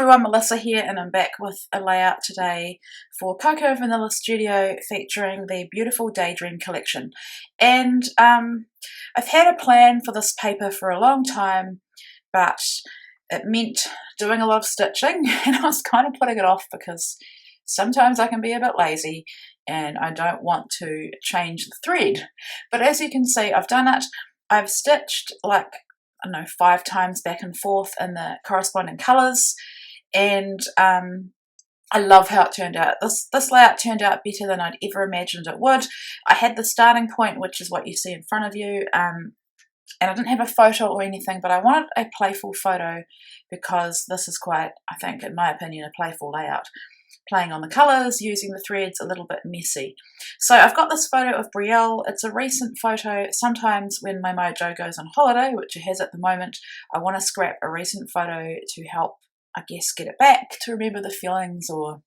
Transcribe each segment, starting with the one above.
everyone, Melissa here, and I'm back with a layout today for Cocoa Vanilla Studio featuring the beautiful Daydream collection. And I've had a plan for this paper for a long time, but it meant doing a lot of stitching, and I was kind of putting it off because sometimes I can be a bit lazy and I don't want to change the thread. But as you can see, I've done it. I've stitched like, I don't know, 5 times back and forth in the corresponding colours, and I love how it turned out. This layout turned out better than I'd ever imagined it would. I had the starting point, which is what you see in front of you, and I didn't have a photo or anything, but I wanted a playful photo because this is quite, I think, in my opinion, a playful layout. Playing on the colours, using the threads, a little bit messy. So I've got this photo of Brielle. It's a recent photo. Sometimes when my mojo goes on holiday, which it has at the moment, I want to scrap a recent photo to help, I guess, get it back, to remember the feelings or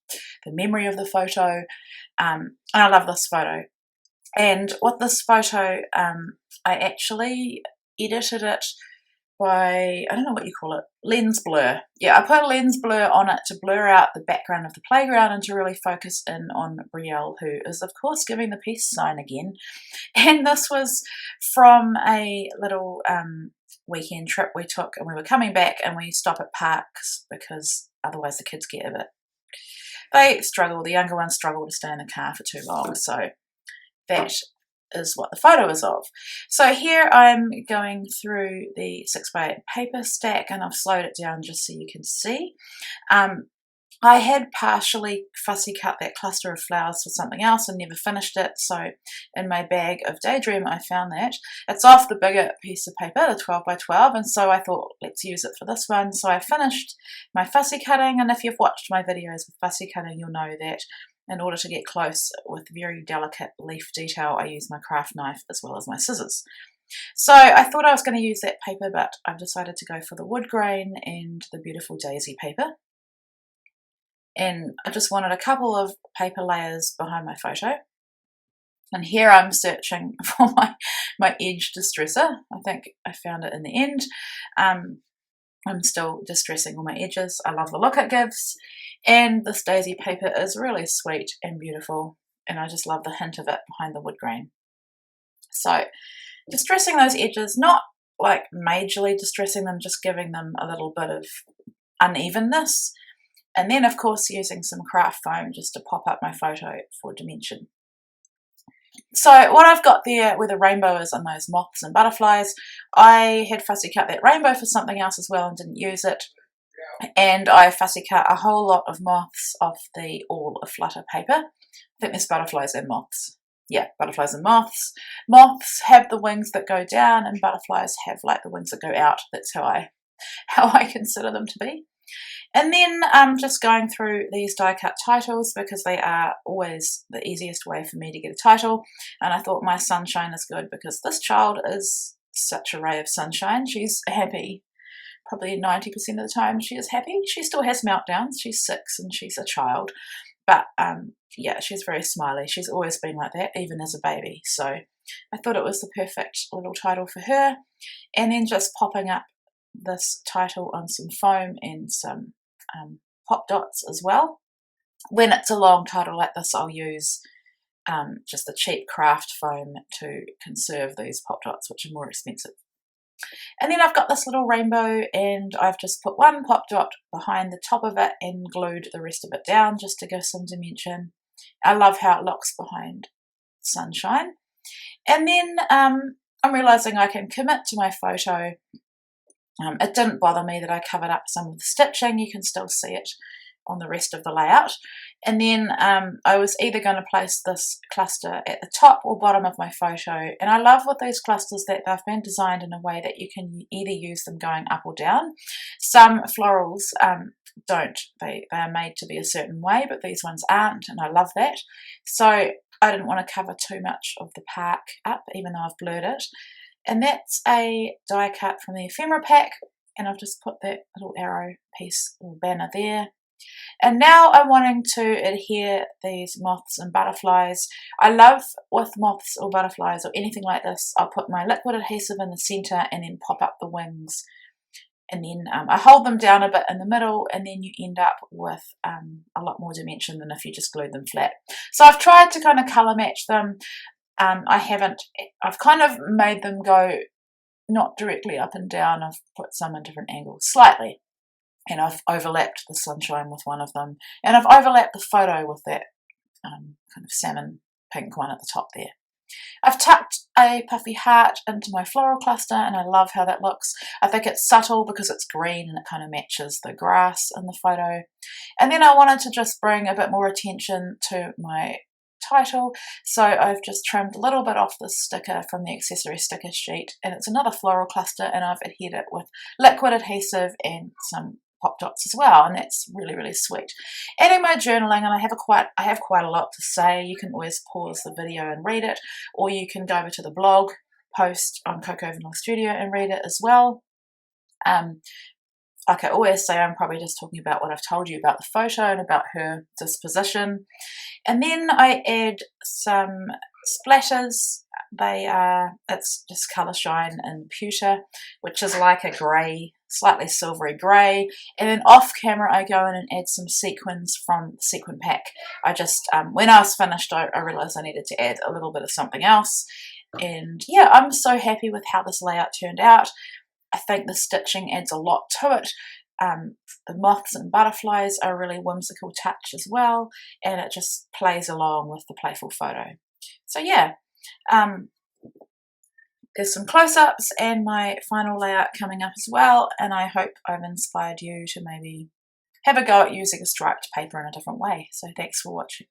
the memory of the photo. And I love this photo. And with this photo, I actually edited it by, I don't know what you call it, lens blur. Yeah, I put a lens blur on it to blur out the background of the playground and to really focus in on Brielle, who is of course giving the peace sign again. And this was from a little weekend trip we took, and we were coming back and we stop at parks because otherwise the kids get a bit, they struggle, the younger ones struggle to stay in the car for too long. So that is what the photo is of. So here I'm going through the 6x8 paper stack, and I've slowed it down just so you can see. I had partially fussy cut that cluster of flowers for something else and never finished it, so in my bag of Daydream I found that. It's off the bigger piece of paper, the 12x12, and so I thought let's use it for this one. So I finished my fussy cutting, and if you've watched my videos with fussy cutting you'll know that in order to get close with very delicate leaf detail, I use my craft knife as well as my scissors. So I thought I was going to use that paper, but I've decided to go for the wood grain and the beautiful daisy paper. And I just wanted a couple of paper layers behind my photo. And here I'm searching for my edge distresser. I think I found it in the end. I'm still distressing all my edges. I love the look it gives. And this daisy paper is really sweet and beautiful, and I just love the hint of it behind the wood grain. So distressing those edges, not like majorly distressing them, just giving them a little bit of unevenness. And then of course using some craft foam just to pop up my photo for dimension. So what I've got there where the rainbow is on those moths and butterflies, I had fussy cut that rainbow for something else as well and didn't use it. And I fussy cut a whole lot of moths off the All Aflutter paper. I think there's butterflies and moths. Yeah, butterflies and moths. Moths have the wings that go down and butterflies have like the wings that go out. That's how I consider them to be. And then I'm just going through these die cut titles because they are always the easiest way for me to get a title. And I thought my sunshine is good because this child is such a ray of sunshine. She's happy. Probably 90% of the time she is happy. She still has meltdowns. She's 6 and she's a child. But yeah, she's very smiley. She's always been like that, even as a baby. So I thought it was the perfect little title for her. And then just popping up this title on some foam and some pop dots as well. When it's a long title like this, I'll use just the cheap craft foam to conserve these pop dots, which are more expensive. And then I've got this little rainbow, and I've just put one pop dot behind the top of it and glued the rest of it down just to give some dimension. I love how it looks behind sunshine. And then I'm realising I can commit to my photo. It didn't bother me that I covered up some of the stitching. You can still see it on the rest of the layout. And then I was either going to place this cluster at the top or bottom of my photo. And I love with these clusters that they've been designed in a way that you can either use them going up or down. Some florals don't. They are made to be a certain way, but these ones aren't, and I love that. So I didn't want to cover too much of the park up, even though I've blurred it. And that's a die cut from the ephemera pack, and I've just put that little arrow piece or banner there. And now I'm wanting to adhere these moths and butterflies. I love with moths or butterflies or anything like this, I'll put my liquid adhesive in the center and then pop up the wings and then I hold them down a bit in the middle, and then you end up with a lot more dimension than if you just glued them flat. So I've tried to kind of colour match them. I've kind of made them go not directly up and down. I've put some in different angles slightly, and I've overlapped the sunshine with one of them, and I've overlapped the photo with that kind of salmon pink one at the top there. I've tucked a puffy heart into my floral cluster, and I love how that looks. I think it's subtle because it's green and it kind of matches the grass in the photo. And then I wanted to just bring a bit more attention to my title, so I've just trimmed a little bit off the sticker from the accessory sticker sheet, and it's another floral cluster, and I've adhered it with liquid adhesive and some pop dots as well, and that's really, really sweet. And in my journaling, and I have quite a lot to say. You can always pause the video and read it, or you can go over to the blog post on Coco Vanilla Studio and read it as well. Like I always say, I'm probably just talking about what I've told you about the photo and about her disposition. And then I add some splatters. It's just Colour Shine in Pewter, which is like a grey, slightly silvery grey. And then off camera, I go in and add some sequins from the sequin pack. I just, when I was finished, I realised I needed to add a little bit of something else. And yeah, I'm so happy with how this layout turned out. I think the stitching adds a lot to it. The moths and butterflies are a really whimsical touch as well, and it just plays along with the playful photo. So yeah, there's some close-ups and my final layout coming up as well, and I hope I've inspired you to maybe have a go at using a striped paper in a different way. So thanks for watching.